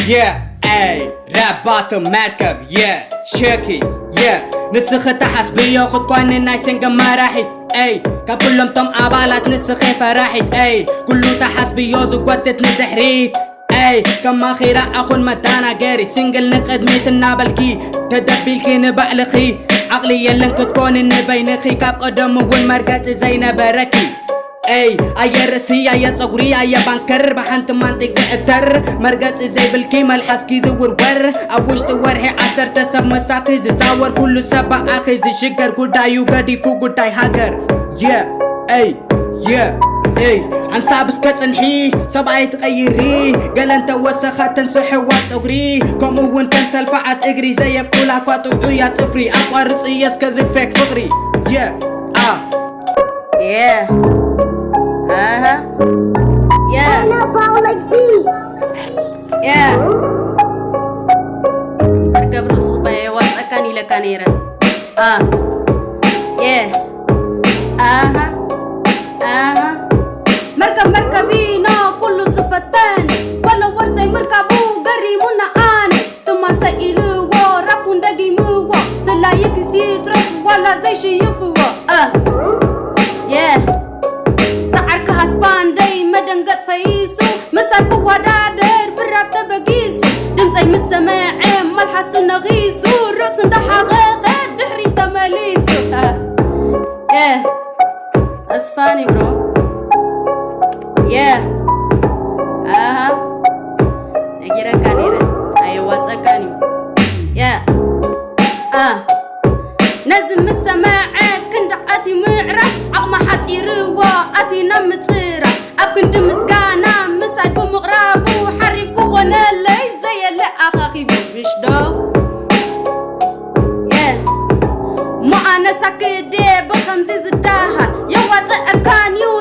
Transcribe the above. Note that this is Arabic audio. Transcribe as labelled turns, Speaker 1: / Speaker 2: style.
Speaker 1: اي رابات مركب شاكي نسخة حسبية خد كوان نايسن مراحل اي كلهم تم عبالات نسخة فراحل اي كله تحسبية زقوتت ندحريت اي كما خيرا اخون مدانا جاري سنجل نقدميت النابلكي تدبيل كي نبعلخي عقلي يلنك تكون النبينخي كاب قدم والمرقات زينا بركي اي اي رسي اي صغري اي بانكر بحنت منطق زعتر مرقت زي بالكيمة الحسكي زور ور اوشت ورهي عسر تسب مساقي زاور كل سبع اخي زي شكر كل دايو قدي فوق داي هاجر اي عن سابس كتنحي سبعي تغيري قال انت وسخات تنسحي وصغري كم وانت تنسلفعت اجري زي بقولا كواتو يا طفري اقوى رصي يسكز فيك فقري
Speaker 2: Wanna ball like bees.
Speaker 3: مركب رصوبة واسأكاني لكانيرا مركبينا كله صفتان ولا ورزي مركبو قريبونا آن ثم سئلوا ورقون دقيموا طلع يكسي ترف ولا زي شي يفوا سعر كهسبان داي مدن قد فايسو مساكو ودادر براب تبقيسو دمزي مسماع ملحس نغيسو الرأس ندحا غاغا دحري تماليسو اسفاني برو نجيرا كانيرا ايوه تسكاني نزم السماع كنت اتي معرف عقما حتيروا اتي نمتصيرا ابكنت مسكانا مسايكو مغرابو حريفكو خونا لي زي اللي اخاخي بيش دو ما انا ساكدي بخمسي زداها يواتي اركانيو